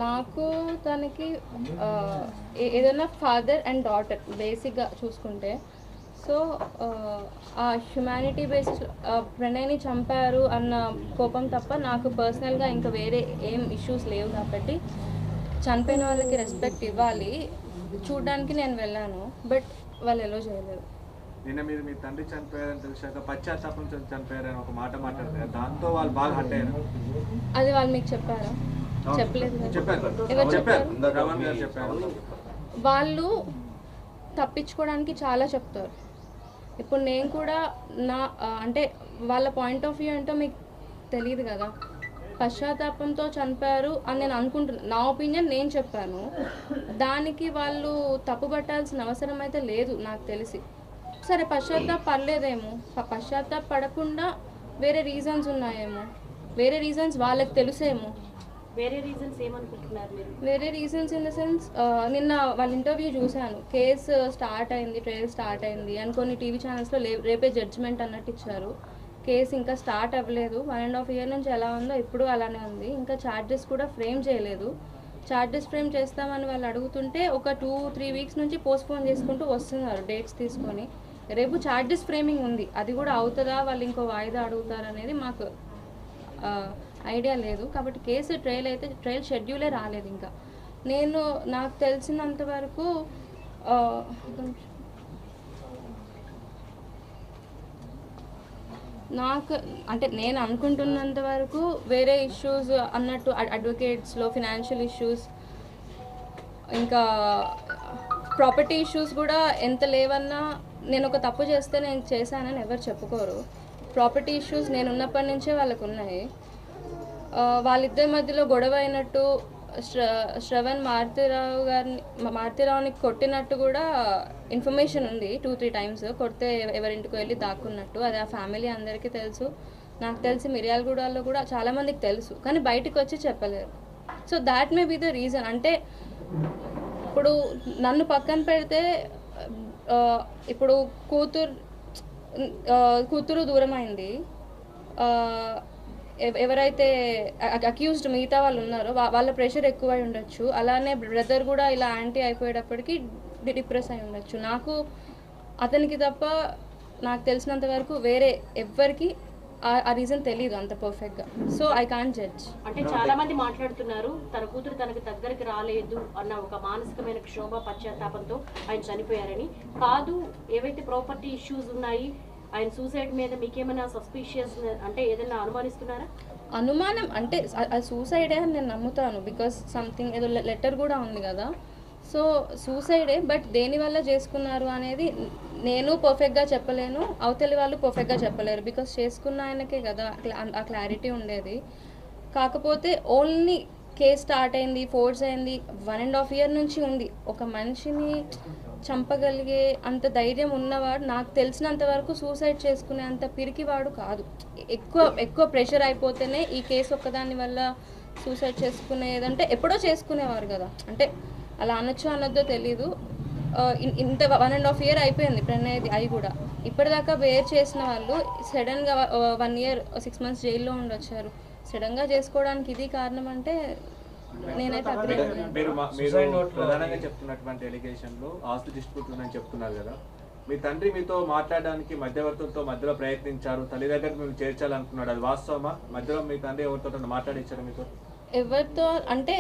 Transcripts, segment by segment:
నాకు తనకి ఏదైనా ఫాదర్ అండ్ డాటర్ బేసిక్గా చూసుకుంటే సో ఆ హ్యుమానిటీ బేసిస్ ప్రణయ్ని చంపారు అన్న కోపం తప్ప నాకు పర్సనల్గా ఇంకా వేరే ఏం ఇష్యూస్ లేవు కాబట్టి చనిపోయిన వాళ్ళకి రెస్పెక్ట్ ఇవ్వాలి చూడడానికి నేను వెళ్ళాను బట్ వాళ్ళు ఎలో చేయలేదు. నిన్న మీరు మీ తండ్రి చనిపోయారని తెలిసాక పశ్చాత్తాపం చనిపోయారని ఒక మాట మాట్లాడతారు, దాంతో వాళ్ళు బాగా హట్ అయ్యారు. అది వాళ్ళు మీకు చెప్పారా? చెప్పలేదు. వాళ్ళు తప్పించుకోవడానికి చాలా చెప్తారు. ఇప్పుడు నేను కూడా నా అంటే వాళ్ళ పాయింట్ ఆఫ్ వ్యూ ఏంటో మీకు తెలియదు కదా. పశ్చాత్తాపంతో చనిపోయారు అని నేను అనుకుంటున్నాను. నా ఒపీనియన్ నేను చెప్పాను, దానికి వాళ్ళు తప్పుపట్టాల్సిన అవసరం అయితే లేదు నాకు తెలిసి. సరే పశ్చాత్తాప పడలేదేమో, పశ్చాత్తాప పడకుండా వేరే రీజన్స్ ఉన్నాయేమో, వేరే రీజన్స్ వాళ్ళకి తెలుసేమో. వేరే రీజన్స్ ఏమనుకుంటున్నారు మీరు? వేరే రీజన్స్ ఇన్ ద సెన్స్ నిన్న వాళ్ళ ఇంటర్వ్యూ చూశాను, కేసు స్టార్ట్ అయింది, ట్రయల్ స్టార్ట్ అయింది అని కొన్ని టీవీ ఛానల్స్లో రేపే జడ్జిమెంట్ అన్నట్టు ఇచ్చారు. కేసు ఇంకా స్టార్ట్ అవ్వలేదు. 1.5 year నుంచి ఎలా ఉందో ఇప్పుడు అలానే ఉంది. ఇంకా ఛార్జెస్ కూడా ఫ్రేమ్ చేయలేదు. ఛార్జెస్ ఫ్రేమ్ చేస్తామని వాళ్ళు అడుగుతుంటే ఒక 2-3 weeks నుంచి పోస్ట్పోన్ చేసుకుంటూ వస్తున్నారు డేట్స్ తీసుకొని. రేపు ఛార్జెస్ ఫ్రేమింగ్ ఉంది, అది కూడా అవుతుందా వాళ్ళు ఇంకో వాయిదా అడుగుతారనేది మాకు ఐడియా లేదు. కాబట్టి కేసు ట్రయల్ షెడ్యూలే రాలేదు ఇంకా. నాకు తెలిసినంత వరకు నేను అనుకుంటున్నంత వరకు వేరే ఇష్యూస్ అన్నట్టు అడ్వకేట్స్లో ఫినాన్షియల్ ఇష్యూస్ ఇంకా ప్రాపర్టీ ఇష్యూస్ కూడా ఎంత లేవన్నా నేను ఒక తప్పు చేస్తే నేను చేశానని ఎవరు చెప్పుకోరు. ప్రాపర్టీ ఇష్యూస్ నేను ఉన్నప్పటి నుంచే వాళ్ళకు ఉన్నాయి. వాళ్ళిద్దరి మధ్యలో గొడవ అయినట్టు శ్రవణ్ మారుతిరావుని కొట్టినట్టు కూడా ఇన్ఫర్మేషన్ ఉంది. 2-3 times కొడితే ఎవరింటికి వెళ్ళి దాక్కున్నట్టు. అది ఆ ఫ్యామిలీ అందరికీ తెలుసు. నాకు తెలిసి మిర్యాలగూడలో కూడా చాలామందికి తెలుసు, కానీ బయటకు వచ్చి చెప్పలేరు. So that may be the reason. అంటే ఇప్పుడు నన్ను పక్కన పెడితే ఇప్పుడు కూతురు దూరం అయింది, ఎవరైతే అక్యూజ్డ్ మిగతా వాళ్ళు ఉన్నారో వాళ్ళ ప్రెషర్ ఎక్కువై ఉండొచ్చు. అలానే బ్రదర్ కూడా ఇలా యాంటీ అయిపోయేటప్పటికి డిప్రెస్ అయి ఉండొచ్చు. అతనికి తప్ప నాకు తెలిసినంత వరకు వేరే ఎవ్వరికి ఆ రీజన్ తెలియదు అంత పర్ఫెక్ట్గా. So I can't judge. అంటే చాలా మంది మాట్లాడుతున్నారు తన కూతురు తనకి దగ్గరికి రాలేదు అన్న ఒక మానసికమైన క్షోభ పశ్చాత్తాపంతో ఆయన చనిపోయారని. కాదు, ఏవైతే ప్రాపర్టీ ఇష్యూస్ ఉన్నాయి, ఆయన సూసైడ్ మీద మీకేమైనా సస్పిషియస్ అంటే ఏదైనా అనుమానిస్తున్నారా? అనుమానం అంటే సూసైడే అని నేను నమ్ముతాను. బికాస్ సంథింగ్ ఏదో లెటర్ కూడా ఉంది కదా. సో సూసైడే, బట్ దేనివల్ల చేసుకున్నారు అనేది నేను పర్ఫెక్ట్గా చెప్పలేను, అవతలి వాళ్ళు పర్ఫెక్ట్గా చెప్పలేరు. బికాస్ చేసుకున్న ఆయనకే కదా ఆ క్లారిటీ ఉండేది. కాకపోతే ఓన్లీ కేసు స్టార్ట్ అయింది, ఫోర్స్ అయింది, 1.5 year నుంచి ఉంది. ఒక మనిషిని చంపగలిగే అంత ధైర్యం ఉన్నవాడు నాకు తెలిసినంత వరకు సూసైడ్ చేసుకునే అంత పిరికివాడు కాదు. ఎక్కువ ప్రెషర్ అయిపోతేనే ఈ కేసు ఒక్కదాని వల్ల సూసైడ్ చేసుకునేదంటే ఎప్పుడో చేసుకునేవారు కదా. అంటే అలా అనొచ్చు అనొద్దో తెలీదు. ఇంత 1.5 year అయిపోయింది ప్రణయ్ది అయి కూడా. ఇప్పటిదాకా బేర్ చేసిన వాళ్ళు సడన్గా 1 year 6 months జైల్లో ఉండొచ్చారు. సడన్గా చేసుకోవడానికి ఇది కారణం అంటే నేనైతే ప్రధానంగా చెప్తున్నటువంటి ఎలిగేషన్లో ఆస్తి డిస్ప్యూట్ ఉందని చెప్తున్నారు కదా. మీ తండ్రి మీతో మాట్లాడడానికి మధ్యవర్తులతో మధ్యలో ప్రయత్నించారు, తల్లి దగ్గర మేము చేర్చాలనుకున్నాడు, అది వాస్తవమా? మధ్యలో మీ తండ్రి ఎవరితో మాట్లాడించారు మీతో? ఎవరితో అంటే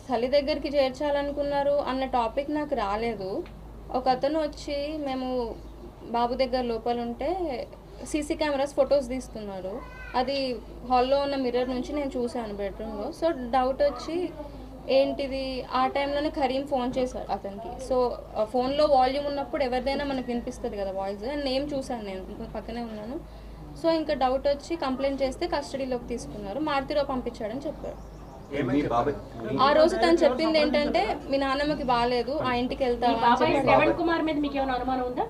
తల్లి దగ్గరికి చేర్చాలనుకున్నారు అన్న టాపిక్ నాకు రాలేదు. ఒక అతను వచ్చి మేము బాబు దగ్గర లోపల ఉంటే సీసీ కెమెరాస్ ఫొటోస్ తీస్తున్నారు. అది హాల్లో ఉన్న మిర్రర్ నుంచి నేను చూశాను బెడ్రూమ్లో. సో డౌట్ వచ్చి ఏంటిది, ఆ టైంలోనే కరీం ఫోన్ చేశాడు అతనికి. సో ఫోన్లో వాల్యూమ్ ఉన్నప్పుడు ఎవరిదైనా మనకు వినిపిస్తుంది కదా వాయిస్. నేమ్ చూశాను, నేను పక్కనే ఉన్నాను. సో ఇంకా డౌట్ వచ్చి కంప్లైంట్ చేస్తే కస్టడీలోకి తీసుకున్నారు, మారుతిరావు పంపించాడని చెప్పారు. ఆ రోజు తను చెప్పింది ఏంటంటే మీ నాన్నమ్మకి బాగాలేదు, ఆ ఇంటికి వెళ్తావా శ్రవణ్ కుమార్ మీద మీకు ఏమైనా అనుమానం ఉందా?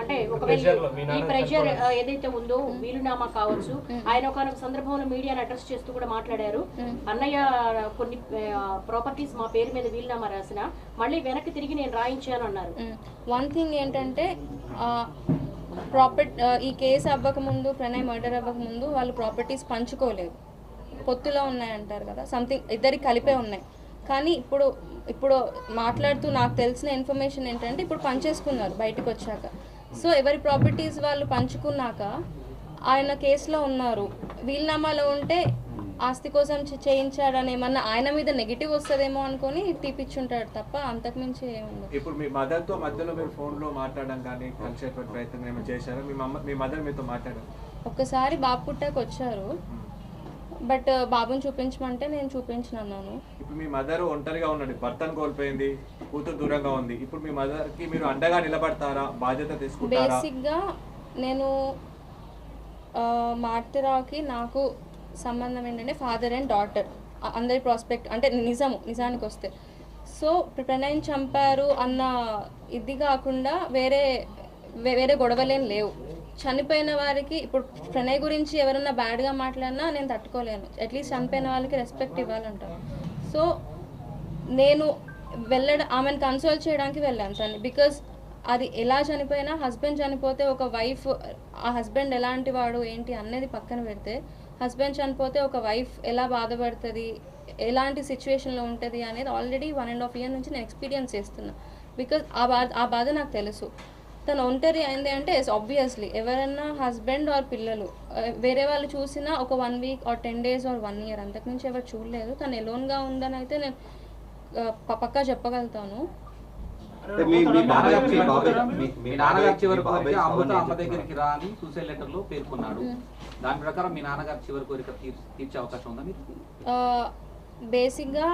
అంటే ఒకవేళ ఈ ప్రెషర్ ఏదైతే ఉందో వీలునామా కావచ్చు, ఆయన ఒక సందర్భంలో మీడియాను అడ్రస్ చేస్తూ కూడా మాట్లాడారు, అన్నయ్య కొన్ని ప్రాపర్టీస్ మా పేరు మీద వీలునామా రాసిన మళ్ళీ వెనక్కి తిరిగి నేను రాయించాను అన్నారు. వన్ థింగ్ ఏంటంటే ఈ కేసు అవ్వకముందు, ప్రణయ్ మర్డర్ అవ్వకముందు వాళ్ళు ప్రాపర్టీస్ పంచుకోలేదు. పొత్తులో ఉన్నాయంటారు కదా, సంథింగ్ ఇద్దరికి కలిపే ఉన్నాయి. కానీ ఇప్పుడు మాట్లాడుతూ నాకు తెలిసిన ఇన్ఫర్మేషన్ ఏంటంటే ఇప్పుడు పంచేసుకున్నారు బయటకు వచ్చాక. సో ఎవరి ప్రాపర్టీస్ వాళ్ళు పంచుకున్నాక ఆయన కేసులో ఉన్నారు. వీలునామాలో ఉంటే ఆస్తి కోసం చేయించాడని ఏమన్నా ఆయన మీద నెగిటివ్ వస్తుందేమో అనుకొని తీపిచ్చుంటాడు తప్ప అంతకుమించి ఏముంది. ఇప్పుడు మీ మదర్తో మధ్యలో మీరు ఫోన్లో మాట్లాడడం కానీ కలిసేటువంటి ప్రయత్నం ఏమైనా చేశారా? మీ మదర్ మీతో మాట్లాడారు? ఒక్కసారి బాబు పుట్టాక వచ్చారు, బట్ బాబుని చూపించమంటే నేను చూపించనన్నాను. ఇప్పుడు మీ మదర్ ఒంటరిగా ఉన్నాడు, భర్తను కోల్పోయింది, కూతురు దూరంగా ఉంది. ఇప్పుడు మీ మదర్కి మీరు అండగా నిలబడతారా, బాధ్యత తీసుకుంటారా? బేసిక్గా నేను మార్తిరావుకి నాకు సంబంధం ఏంటంటే ఫాదర్ అండ్ డాటర్, అందరి ప్రాస్పెక్ట్ అంటే నిజానికి వస్తే. సో ప్రణయ్ చంపారు అన్న ఇది కాకుండా వేరే గొడవలేం లేవు. చనిపోయిన వారికి ఇప్పుడు ప్రణయ్ గురించి ఎవరన్నా బ్యాడ్గా మాట్లాడినా నేను తట్టుకోలేను. అట్లీస్ట్ చనిపోయిన వాళ్ళకి రెస్పెక్ట్ ఇవ్వాలంటాను. సో నేను ఆమెను కన్సోల్ చేయడానికి వెళ్ళాను తను. బికాజ్ అది ఎలా చనిపోయినా, హస్బెండ్ చనిపోతే ఒక వైఫ్, ఆ హస్బెండ్ ఎలాంటి వాడు ఏంటి అనేది పక్కన పెడితే, హస్బెండ్ చనిపోతే ఒక వైఫ్ ఎలా బాధపడుతుంది, ఎలాంటి సిచ్యువేషన్లో ఉంటుంది అనేది ఆల్రెడీ 1.5 years నుంచి నేను ఎక్స్పీరియన్స్ చేస్తున్నా. బికాజ్ ఆ బాధ నాకు తెలుసు. తను ఒంటరి అయింది అంటే ఆబ్వియస్లీ ఎవరన్నా హస్బెండ్ ఆర్ పిల్లలు వేరే వాళ్ళు చూసినా ఒక 1 week or 10 days or 1 year, అంతకుమించి ఎవరు చూడలేదు. తను ఎలోన్గా ఉందని అయితే నేను పక్కా చెప్పగలుగుతాను. మీ నాన్నగారు చివరి కోరిక అమ్మతో అమ్మ దగ్గరికి రా అని సూసైడ్ లెటర్ లో పేర్కొన్నాడు. దాని ప్రకారం మీ నాన్నగారు చివరి కోరిక తీర్చే అవకాశం ఉందా మీకు? బేసిక్గా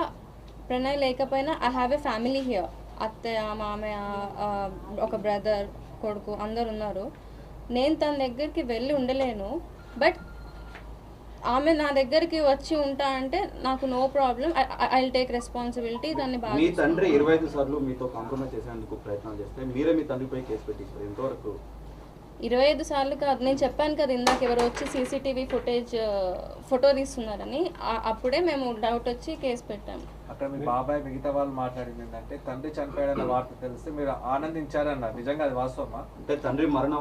ప్రణయ్ లేకపోయినా I have a family here. అత్తయ్య, మామయ్య, ఒక బ్రదర్, కొడుకు అందరు ఉన్నారు. నేను తన దగ్గరికి వెళ్ళి ఉండలేను, బట్ ఆమె నా దగ్గరికి వచ్చి ఉంటా అంటే నాకు no problem. I will take responsibility. దాన్ని బాగా. మీ తండ్రి 25 సార్లు మీతో కాంప్రమైజ్ చేసేందుకు ప్రయత్నం చేస్తే మీరే మీ తండ్రిపై కేసు పెట్టిస్తారు. ఎంతవరకు? 25 సార్లు కాదు, నేను చెప్పాను కదా ఇందాక ఎవరు వచ్చి CCTV ఫుటేజ్ ఫోటో తీస్తున్నారని. అప్పుడే మేము డౌట్ వచ్చి కేసు పెట్టాము. అక్కడ మీ బాబాయ్ మిగతా వాళ్ళు మాట్లాడింది ఏంటంటే తండ్రి చనిపోయాడన్న వార్త తెలిస్తే మీరు ఆనందించారన్నారు. నిజంగా అది వాస్తవమా? అంటే తండ్రి మరణ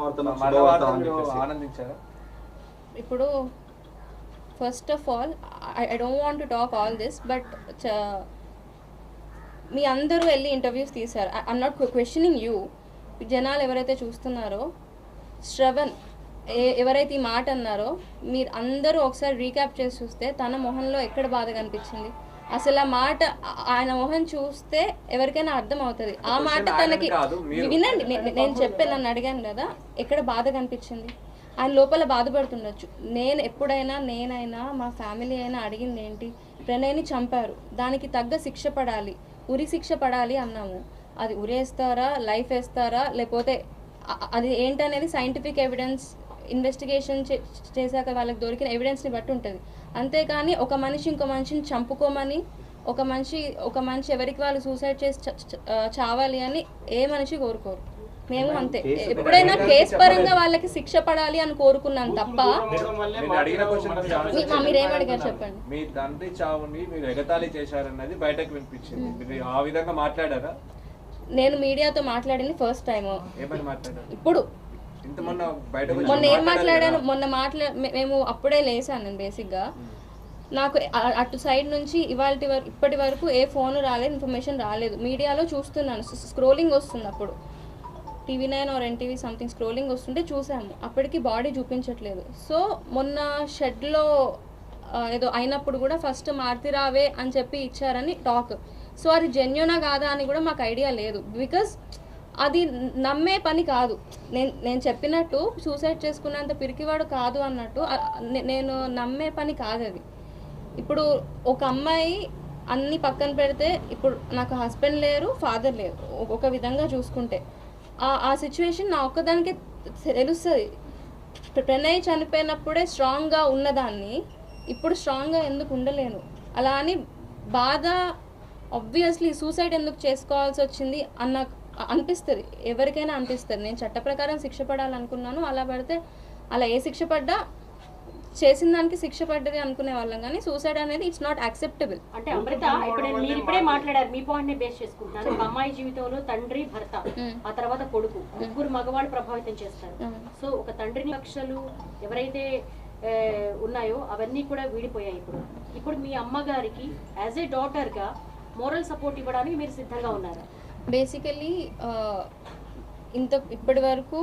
ఆనందించారా? ఇప్పుడు first of all I don't want to talk all this, but మీ అందరూ వెళ్ళి ఇంటర్వ్యూస్ తీశారు. I'm not questioning you. జనాలు ఎవరైతే చూస్తున్నారో, శ్రవణ్ ఎవరైతే ఈ మాట అన్నారో మీరు అందరూ ఒకసారి రీక్యాప్ చేసి చూస్తే తన మొహంలో ఎక్కడ బాధ కనిపించింది? అసలు ఆ మాట ఆయన మొహం చూస్తే ఎవరికైనా అర్థం అవుతుంది. ఆ మాట తనకి వినండి, నేను చెప్పే నన్ను అడిగాను కదా, ఎక్కడ బాధ కనిపించింది? ఆయన లోపల బాధపడుతుండొచ్చు. నేనైనా మా ఫ్యామిలీ అయినా అడిగింది ఏంటి, ప్రణయ్ని చంపారు, దానికి తగ్గ శిక్ష పడాలి, ఉరి శిక్ష పడాలి అన్నాము. అది ఉరేస్తారా, లైఫ్ వేస్తారా, లేకపోతే అది ఏంటనేది సైంటిఫిక్ ఎవిడెన్స్ ఇన్వెస్టిగేషన్ చేశాక వాళ్ళకి దొరికిన ఎవిడెన్స్ని బట్టి ఉంటుంది. అంతేకాని ఒక మనిషి ఇంకో మనిషిని చంపుకోమని, ఒక మనిషి ఎవరికి వాళ్ళు సూసైడ్ చేసి చావాలి అని ఏ మనిషి కోరుకోరు. మేము అంతే. ఎప్పుడైనా కేసు పరంగా వాళ్ళకి శిక్ష పడాలి అని కోరుకున్నాను తప్ప. మీరేం అడిగారు చెప్పండి. మీ తండ్రి చావుని మీరు ఎగతాళి చేశారన్నది బయటకు వినిపించింది, మీరు ఆ విధంగా మాట్లాడారా? నేను మీడియాతో మాట్లాడింది ఫస్ట్ టైం. ఏమని మాట్లాడారు? ఇప్పుడు మొన్న ఏం మాట్లాడాను, మేము అప్పుడే లేసాను నేను. బేసిక్గా నాకు అటు సైడ్ నుంచి ఇప్పటి వరకు ఏ ఫోన్ రాలేదు, ఇన్ఫర్మేషన్ రాలేదు. మీడియాలో చూస్తున్నాను, స్క్రోలింగ్ వస్తుంది. అప్పుడు TV9 or NTV something scrolling వస్తుంటే చూసాము. అప్పటికి బాడీ చూపించట్లేదు. సో మొన్న షెడ్లో ఏదో అయినప్పుడు కూడా ఫస్ట్ మార్తిరావే అని చెప్పి ఇచ్చారని టాక్. సో అది జెన్యూనా కాదా అని కూడా మాకు ఐడియా లేదు. బికాజ్ అది నమ్మే పని కాదు. నేను చెప్పినట్టు సూసైడ్ చేసుకున్నంత పిరికివాడు కాదు అన్నట్టు నేను నమ్మే పని కాదు అది. ఇప్పుడు ఒక అమ్మాయి అన్ని పక్కన పెడితే, ఇప్పుడు నాకు హస్బెండ్ లేరు, ఫాదర్ లేరు, ఒక విధంగా చూసుకుంటే ఆ సిచ్యువేషన్ నా ఒక్కదానికే తెలుస్తుంది. ప్రణయ్ చనిపోయినప్పుడే స్ట్రాంగ్గా ఉన్నదాన్ని ఇప్పుడు స్ట్రాంగ్గా ఎందుకు ఉండలేను? అలా అని బాధ, ఆబ్వియస్లీ సూసైడ్ ఎందుకు చేసుకోవాల్సి వచ్చింది అన్న అనిపిస్తుంది, ఎవరికైనా అనిపిస్తుంది. నేను చట్ట ప్రకారం శిక్ష పడాలనుకున్నాను, అలా పడితే అలా ఏ శిక్ష పడ్డా చేసిన దానికి శిక్ష పడ్డది అనుకునే వాళ్ళం. కానీ సూసైడ్ అనేది ఇట్స్ నాట్ యాక్సెప్టబుల్. అంటే అమృత, ఇప్పుడు మీరు ఇప్పుడే మాట్లాడారు, మీ పాయింట్ ని బేస్ చేసుకుంటున్నాను. ఒక అమ్మాయి జీవితంలో తండ్రి, భర్త, ఆ తర్వాత కొడుకు, ముగ్గురు మగవాళ్ళు ప్రభావితం చేస్తారు. సో ఒక తండ్రిని కక్షలు ఎవరైతే ఉన్నాయో అవన్నీ కూడా వీడిపోయాయి. ఇప్పుడు మీ అమ్మగారికి యాజ్ ఏ డాటర్గా మోరల్ సపోర్ట్ ఇవ్వడానికి మీరు సిద్ధంగా ఉన్నారా? బేసికలీ ఇప్పటి వరకు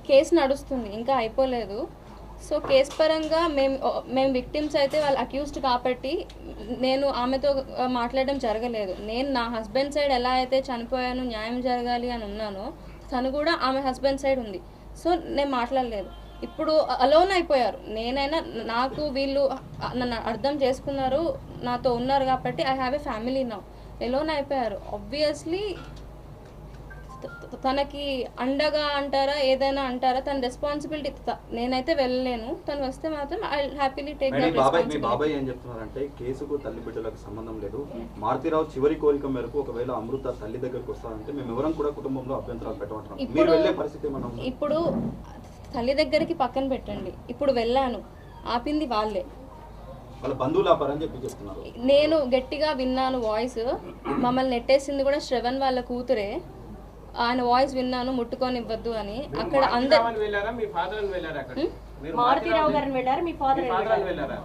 కేసు నడుస్తుంది, ఇంకా అయిపోలేదు. సో కేసు పరంగా మేము విక్టిమ్స్ అయితే వాళ్ళు అక్యూజ్డ్ కాబట్టి నేను ఆమెతో మాట్లాడడం జరగలేదు. నేను నా హస్బెండ్ సైడ్ ఎలా అయితే చనిపోయాను, న్యాయం జరగాలి అని ఉన్నానో తను కూడా ఆమె హస్బెండ్ సైడ్ ఉంది. సో నేను మాట్లాడలేదు. ఇప్పుడు అలోన్ అయిపోయారు. నేనైనా నాకు వీళ్ళు నన్ను అర్థం చేసుకున్నారు, నాతో ఉన్నారు కాబట్టి I have a family now. Alone అయిపోయారు. ఆబ్వియస్లీ తనకి అండగా అంటారా ఏదైనా అంటారా, తన రెస్పాన్సిబిలిటీ. నేనైతే వెళ్ళలేను, తను వస్తే మాత్రం I happily take that responsibility. మీ బాబాయ్ ఏం చెప్తున్నారంటే కేసుకు తల్లి బిడ్డలకు సంబంధం లేదు, మారుతిరావు చివరి కోరిక మేరకు ఒకవేళ అమృత తల్లి దగ్గరికి వస్తారంటే మేము ఎవరం కూడా కుటుంబంలో అభ్యంతరాలు పెట్టమంటున్నాం. మీరు వెళ్ళే పరిస్థితి ఏమన్నా ఉందా? ఇప్పుడు తల్లి దగ్గరికి పక్కన పెట్టండి, ఇప్పుడు వెళ్ళాను, ఆపింది వాళ్ళే, వాళ్ళ బంధువులు ఆపారని చెప్తున్నారు. నేను గట్టిగా విన్నాను వాయిస్. మమ్మల్ని నెట్టేసింది కూడా శ్రవణ్ వాళ్ళ కూతురే. ఆయన వాయిస్ విన్నాను, ముట్టుకొని ఇవ్వద్దు అని. అక్కడ అందరు మారుతిరావు గారిని వెళ్ళారు, మీ ఫాదర్ వెళ్ళారా?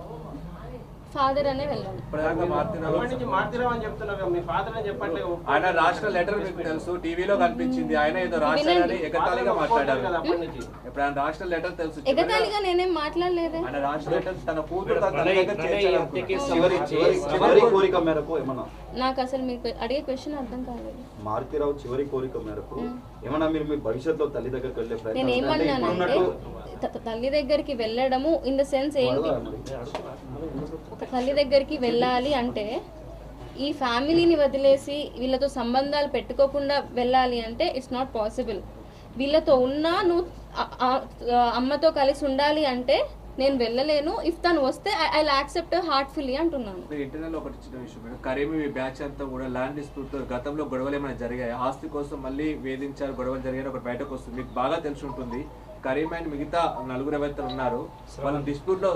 ఫాదర్ అనే వెళ్ళాను. ఆయన రాష్ట్ర లెటర్ మీకు తెలుసు, టీవీలో కనిపించింది, ఆయన ఏదో రాష్ట్రాన్ని ఎగతాళిగా మాట్లాడారు. ఇప్పుడు ఆయన రాష్ట్ర లెటర్ తెలుసు, ఎగతాళిగా నేనేం మాట్లాడలేదే. ఆయన రాష్ట్ర లెటర్ తన కూతురు తన దగ్గర చివరి కోరిక మేరకు ఏమన్నా? నాకు అసలు మీకు అడిగే క్వశ్చన్ అర్థం కాలేదు. మారుతిరావు చివరి కోరిక మేరకు ఏమన్నా మీరు మీ భవిష్యత్తులో తల్లి దగ్గరికి వెళ్ళే నేను ప్రయత్నం? ఏమన్నానంటే తల్లి దగ్గరికి వెళ్ళడము ఇన్ ద సెన్స్ ఏంటి, ఒక తల్లి దగ్గరికి వెళ్ళాలి అంటే ఈ ఫ్యామిలీని వదిలేసి వీళ్ళతో సంబంధాలు పెట్టుకోకుండా వెళ్ళాలి అంటే ఇట్స్ నాట్ పాసిబుల్. వీళ్ళతో ఉన్నా నువ్వు అమ్మతో కలిసి ఉండాలి అంటే నేను వెళ్ళలేను. ఇఫ్ తను వస్తే ఐ యాక్సెప్ట్ హార్ట్ఫుల్లీ అంటున్నాను. ఇంటర్నల్ ఒకటి చిన్న విషయం మేడం, కరీమి బ్యాచ్ అంతా కూడా ల్యాండ్ డిస్ప్యూట్ గతంలో గొడవలు ఏమైనా జరిగాయి, ఆస్తి కోసం మళ్ళీ వేధించారు, గొడవలు జరిగాయి, ఒకటి బయటకు వస్తుంది, మీకు బాగా తెలిసి ఉంటుంది. కరీం అండ్ మిగతా నలుగురు ఎవరైతే ఉన్నారు వాళ్ళ డిస్ప్యూట్ లో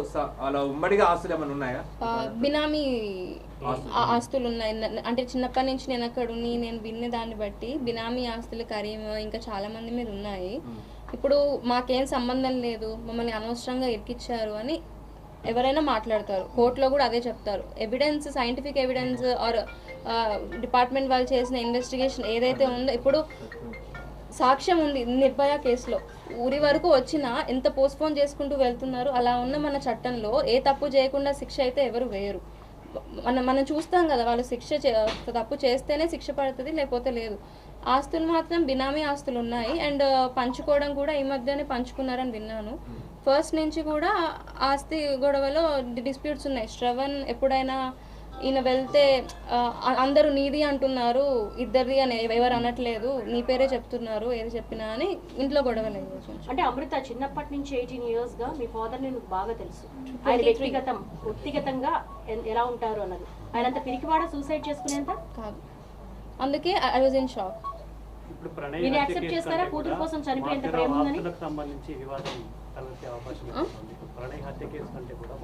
అలా ఉమ్మడిగా ఆస్తులు ఏమైనా ఉన్నాయా? బినామీ ఆస్తులు ఉన్నాయి. అంటే చిన్నప్పటి నుంచి నేను అక్కడ నేను విన్న దాన్ని బట్టి బినామీ ఆస్తులు కరీం ఇంకా చాలా మంది మీద ఉన్నాయి. ఇప్పుడు మాకేం సంబంధం లేదు, మమ్మల్ని అనవసరంగా ఇరికిచ్చారు అని ఎవరైనా మాట్లాడతారు. కోర్టులో కూడా అదే చెప్తారు. Evidence, scientific evidence are department వాళ్ళు చేసిన ఇన్వెస్టిగేషన్ ఏదైతే ఉందో, ఇప్పుడు సాక్ష్యం ఉంది నిర్భయ కేసులో, ఊరి వరకు వచ్చినా ఎంత పోస్ట్పోన్ చేసుకుంటూ వెళ్తున్నారు. అలా ఉన్న మన చట్టంలో ఏ తప్పు చేయకుండా శిక్ష అయితే ఎవరు వేయరు. మనం చూస్తాం కదా, వాళ్ళు తప్పు చేస్తేనే శిక్ష పడుతుంది, లేకపోతే లేదు. ఆస్తులు మాత్రం బినామీ ఆస్తులు ఉన్నాయి. అండ్ పంచుకోవడం కూడా ఈ మధ్యనే పంచుకున్నారని విన్నాను. ఫస్ట్ నుంచి కూడా ఆస్తి గొడవలో డిస్ప్యూట్స్ ఉన్నాయి. శ్రవణ్ ఎప్పుడైనా ఈయన వెళ్తే అందరూ నీది అంటున్నారు, ఇద్దరిది అని ఎవరు అనట్లేదు, నీ పేరే చెప్తున్నారు, ఏది చెప్పినా అని ఇంట్లో గొడవలు. అంటే అమృత చిన్నప్పటి నుంచి 18 years గా మీ ఫాదర్ ని బాగా తెలుసు. ఆయన వ్యక్తిగతంగా ఎలా ఉంటారు అన్నది. ఆయన అంత పిరికివాడ సూసైడ్ చేసుకునేంత కాదు. అందుకే ఐ వాజ్ ఇన్ షాక్. మీరు యాక్సెప్ట్ చేస్తారా కూతురు కోసం చనిపోయేంత ప్రేమ ఉందని? సంబంధించి వివాదం తలెత్తే అవకాశం ఉంది. ప్రణయ్ హత్య కేసు కంటే కూడా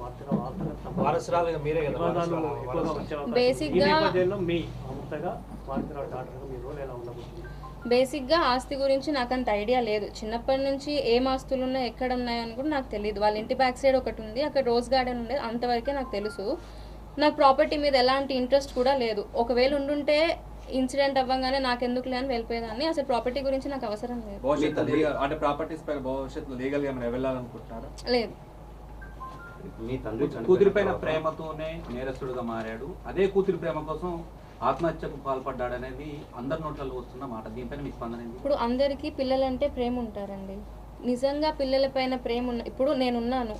బేసిక్గా ఆస్తి గురించి నాకు అంత ఐడియా లేదు. చిన్నప్పటి నుంచి ఏం ఆస్తులు ఉన్నాయి, ఎక్కడ ఉన్నాయని కూడా నాకు తెలియదు. వాళ్ళ ఇంటి బ్యాక్ సైడ్ ఒకటి ఉంది, అక్కడ రోజ్ గార్డెన్ ఉండేది, అంతవరకే నాకు తెలుసు. నాకు ప్రాపర్టీ మీద ఎలాంటి ఇంట్రెస్ట్ కూడా లేదు. ఒకవేళ ఉండుంటే ఇన్సిడెంట్ అవ్వగానే నాకెందుకులే అని వెళ్ళిపోయేదాన్ని. అసలు ప్రాపర్టీ గురించి నాకు అవసరం లేదు. లేదు. మీ తండ్రి కూతురి పైన ప్రేమతోనే నేరస్తుడుగా మారాడు, అదే కూతురి ప్రేమ కోసం ఆత్మహత్యకు పాల్పడ్డాడనేది అందరి నోట్లలో వస్తున్న మాట. దీనిపైన మీ స్పందన ఏంటి? ఇప్పుడు అందరికీ పిల్లలంటే ప్రేమ ఉంటారండి. నిజంగా పిల్లల పైన ప్రేమ ఇప్పుడు నేనున్నాను,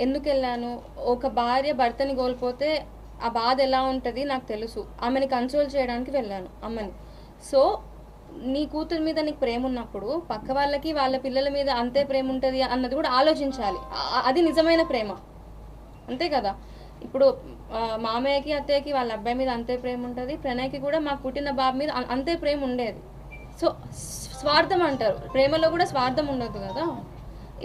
ఎందుకు వెళ్ళాను? ఒక భార్య భర్తని కోల్పోతే ఆ బాధ ఎలా ఉంటుంది నాకు తెలుసు. ఆమెని కన్సోల్ చేయడానికి వెళ్ళాను అమ్మని. సో నీ కూతురు మీద నీకు ప్రేమ ఉన్నప్పుడు పక్క వాళ్ళకి వాళ్ళ పిల్లల మీద అంతే ప్రేమ ఉంటుంది అన్నది కూడా ఆలోచించాలి. అది నిజమైన ప్రేమ, అంతే కదా. ఇప్పుడు మామయ్యకి అత్తయ్యకి వాళ్ళ అబ్బాయి మీద అంతే ప్రేమ ఉంటుంది, ప్రణయ్కి కూడా మాకు పుట్టిన బాబు మీద అంతే ప్రేమ ఉండేది. సో స్వార్థం అంటారు, ప్రేమలో కూడా స్వార్థం ఉండదు కదా.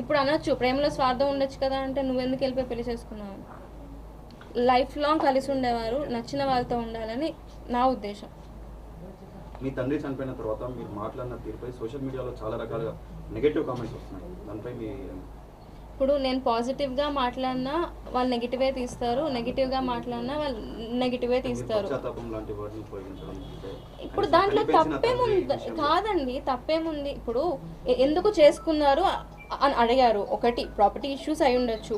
ఇప్పుడు అనొచ్చు ప్రేమలో స్వార్థం ఉండొచ్చు కదా అంటే నువ్వెందుకు వెళ్ళిపోయి పెళ్లి చేసుకున్నావు? లైఫ్ లాంగ్ కలిసి ఉండేవారు, నచ్చిన వాళ్ళతో ఉండాలని నా ఉద్దేశం. మీ తండ్రి చనిపోయిన తర్వాత మీరు మాట్లాడిన తీరుపై సోషల్ మీడియాలో చాలా రకాలుగా నెగటివ్ కామెంట్స్ వస్తున్నాయి, దానిపై మీ ఇప్పుడు నేను పాజిటివ్గా మాట్లాడినా వాళ్ళు నెగిటివే తీస్తారు, నెగిటివ్గా మాట్లాడినా వాళ్ళు నెగిటివే తీస్తారు. పశ్చాత్తాపం లాంటి వాటిని ఉపయోగించడం అంటే ఇప్పుడు దాంట్లో తప్పేముంది? కాదండి, తప్పేముంది? ఇప్పుడు ఎందుకు చేసుకున్నారు అని అడిగారు. ఒకటి ప్రాపర్టీ ఇష్యూస్ అయి ఉండొచ్చు,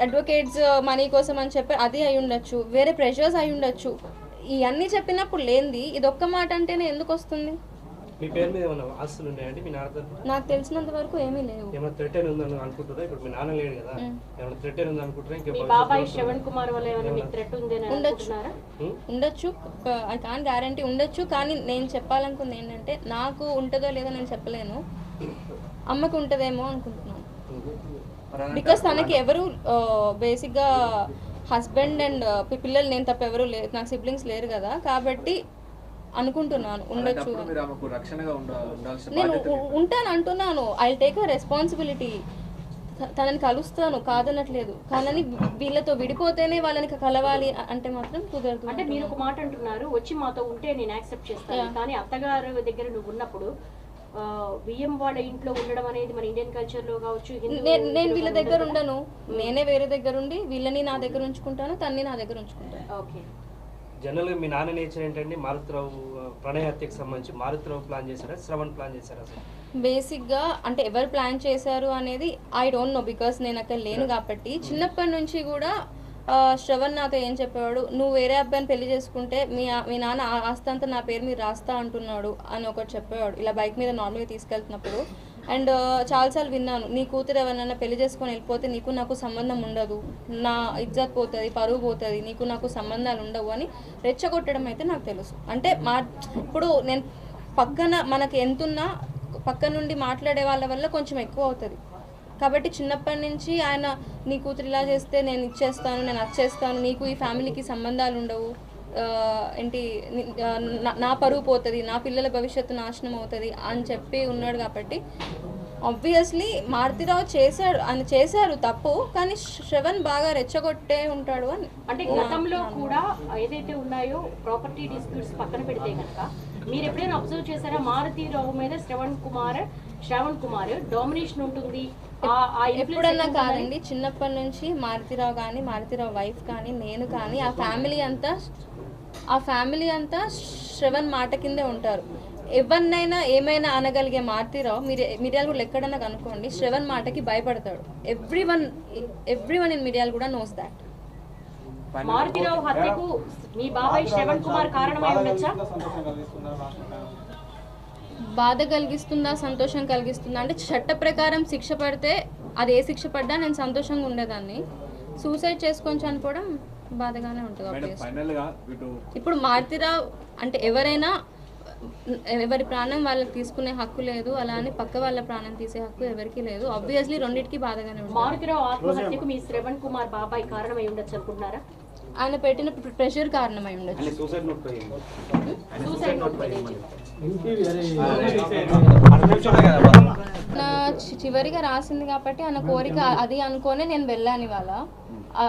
అడ్వకేట్స్ మనీ కోసం అని చెప్పి అది అయి ఉండొచ్చు, వేరే ప్రెషర్స్ అయి ఉండొచ్చు. ఇవన్నీ చెప్పినప్పుడు లేనిది ఇది ఒక్క మాట అంటేనే ఎందుకు వస్తుంది? మీ పేరు మీద ఏమైనా ఆస్తులు ఉన్నాయండి మీ నాన్న తరపున? నాకు తెలిసినంత వరకు ఏమీ లేవు. ఏమైనా థ్రెట్ ఉందని అనుకుంటారా? ఇప్పుడు మీ నాన్న లేడు కదా, ఏమైనా థ్రెట్ ఉంది అనుకుంటారా? మీ బాబాయ్ శ్రవణ్ కుమార్ వల్ల ఏమైనా మీకు థ్రెట్ ఉందని అనుకుంటున్నారా? ఉండొచ్చు, ఐ కాన్ గ్యారంటీ, ఉండొచ్చు. కానీ నేను చెప్పాలనుకుంది ఏంటంటే నాకు ఉంటుందో లేదో నేను చెప్పలేను, అమ్మకు ఉంటుందేమో అనుకుంటున్నాను. బికాస్ తనకి ఎవరు బేసిక్గా హస్బెండ్ అండ్ పిల్లలు నేను తప్ప ఎవరు లేరు, నాకు సిబ్లింగ్స్ లేరు కదా, కాబట్టి అనుకుంటున్నాను ఉండొచ్చు. నేను ఉంటాను అంటున్నాను, ఐ టేక్ అ రెస్పాన్సిబిలిటీ. తనని కలుస్తాను కాదనట్లేదు, కానీ వీళ్ళతో విడిపోతేనే వాళ్ళని కలవాలి అంటే మాత్రం కుదరదు. అంటే మీరు ఒక మాట అంటున్నారు, వచ్చి మాతో ఉంటే నేను యాక్సెప్ట్ చేస్తాను, కానీ అత్తగారు దగ్గర నువ్వు ఉన్నప్పుడు బియ్యం వాళ్ళ ఇంట్లో ఉండడం అనేది మన ఇండియన్ కల్చర్ లో కావచ్చు. నేను వీళ్ళ దగ్గర ఉండను, నేనే వేరే దగ్గర ఉండి వీళ్ళని నా దగ్గర ఉంచుకుంటాను, తన్ని నా దగ్గర ఉంచుకుంటాను. ఓకే. జనరల్గా మీ నాన్న నేచర్ ఏంటంటే మారుతిరావు ప్రణయ హత్యకు సంబంధించి మారుతిరావు ప్లాన్ చేశారా, శ్రవణ్ ప్లాన్ చేశారా? బేసిక్గా అంటే ఎవరు ప్లాన్ చేశారు అనేది ఐ డోంట్ నో, బికాస్ నేను అక్కడ లేను కాబట్టి. చిన్నప్పటి నుంచి కూడా శ్రవణ్ నాతో ఏం చెప్పేవాడు, నువ్వు వేరే అబ్బాయిని పెళ్లి చేసుకుంటే మీ నాన్న ఆస్తి అంతా నా పేరు మీద రాస్తా అంటున్నాడు అని ఒకటి చెప్పేవాడు, ఇలా బైక్ మీద నార్మల్గా తీసుకెళ్తున్నప్పుడు. అండ్ చాలాసార్లు విన్నాను, నీ కూతురు ఎవరినైనా పెళ్లి చేసుకొని వెళ్ళిపోతే నీకు నాకు సంబంధం ఉండదు, నా ఇజ్జత్ పోతుంది, పరువు పోతుంది, నీకు నాకు సంబంధాలు ఉండవు అని రెచ్చగొట్టడం అయితే నాకు తెలుసు. అంటే ఇప్పుడు నేను పక్కన మనకి ఎంతున్నా పక్క నుండి మాట్లాడే వాళ్ళ వల్ల కొంచెం ఎక్కువ అవుతుంది. కాబట్టి చిన్నప్పటి నుంచి ఆయన నీ కూతురు ఇలా చేస్తే నేను ఇచ్చేస్తాను, నేను వచ్చేస్తాను, నీకు ఈ ఫ్యామిలీకి సంబంధాలు ఉండవు, ఏంటి నా పరువు పోతుంది, నా పిల్లల భవిష్యత్తు నాశనం అవుతుంది అని చెప్పి ఉన్నాడు. కాబట్టి ఆబ్వియస్లీ మారుతిరావు చేశారు తప్పు, కానీ శ్రవణ్ బాగా రెచ్చగొట్టే ఉంటాడు అని. అంటే గతంలో కూడా ఏదైతే ఉన్నాయో ప్రాపర్టీ డిస్ప్యూట్స్ పక్కన పెడితే కనుక మీరు ఎప్పుడైనా అబ్జర్వ్ చేశారా, మారుతిరావు మీద శ్రవణ్ కుమార్ డామినేషన్ ఉంటుంది? ఎప్పుడన్నా కాదండి, చిన్నప్పటి నుంచి మారుతిరావు కానీ మారుతిరావు వైఫ్ కానీ నేను కానీ ఆ ఫ్యామిలీ అంతా శ్రవణ్ మాట కిందే ఉంటారు. ఎవరినైనా ఏమైనా అనగలిగే మారుతిరావు మిర్యాలు కూడా ఎక్కడన్నా కనుక్కోండి, శ్రవణ్ మాటకి భయపడతాడు. ఎవ్రీవన్ ఇన్ మిర్యాలు కూడా నోస్ దాట్. మారుతిరావు హత్యకు మీ బాబాయ్ శ్రవణ్ కుమార్ కారణమై ఉండొచ్చా? బాధ కలిగిస్తుందా, సంతోషం కలిగిస్తుందా అంటే చట్ట ప్రకారం శిక్ష పడితే అది ఏ శిక్ష పడ్డా నేను సంతోషంగా ఉండేదాన్ని. సూసైడ్ చేసుకొని చనిపోవడం బాధగానే ఉంటుంది. ఇప్పుడు మారుతిరావు అంటే ఎవరైనా ఎవరి ప్రాణం వాళ్ళకి తీసుకునే హక్కు లేదు, అలా అని పక్క వాళ్ళ ప్రాణం తీసే హక్కు ఎవరికి లేదు. ఆబ్వియస్లీ రెండింటికి బాధగానే ఉంటుంది. మారుతిరావు ఆత్మహత్యకు మీ శ్రవణ్ కుమార్ బాబాయ్ కారణమై ఉండొచ్చు అనుకుంటున్నారా? ఆయన పెట్టిన ప్రెషర్ కారణమై ఉండొచ్చు. నా చివరిగా రాసింది కాబట్టి ఆయన కోరిక అది అనుకోనే నేను వెళ్ళాను ఇవాళ.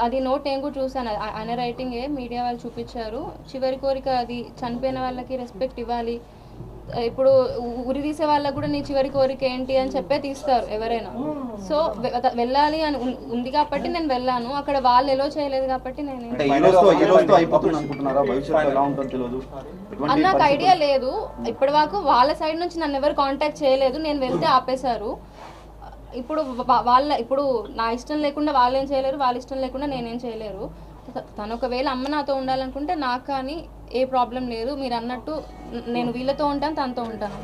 అది నోట్ నేను కూడా చూసాను, ఆయన రైటింగే మీడియా వాళ్ళు చూపించారు. చివరి కోరిక అది, చనిపోయిన వాళ్ళకి రెస్పెక్ట్ ఇవ్వాలి. ఇప్పుడు ఉరి తీసే వాళ్ళకు కూడా నీ చివరి కోరిక ఏంటి అని చెప్పే తీస్తారు ఎవరైనా. సో వెళ్ళాలి అని ఉంది కాబట్టి నేను వెళ్ళాను. అక్కడ వాళ్ళు ఎలా చేయలేదు కాబట్టి నేను నాకు ఐడియా లేదు. ఇప్పటి వరకు వాళ్ళ సైడ్ నుంచి నన్ను ఎవరు కాంటాక్ట్ చేయలేదు, నేను వెళ్తే ఆపేశారు. ఇప్పుడు నా ఇష్టం లేకుండా వాళ్ళేం చేయలేరు, వాళ్ళ ఇష్టం లేకుండా నేనేం చేయలేరు. తను ఒకవేళ అమ్మ నాతో ఉండాలనుకుంటే నాకు కానీ ఏ ప్రాబ్లం లేదు. మీరు అన్నట్టు నేను వీళ్ళతో ఉంటాను, తనతో ఉంటాను.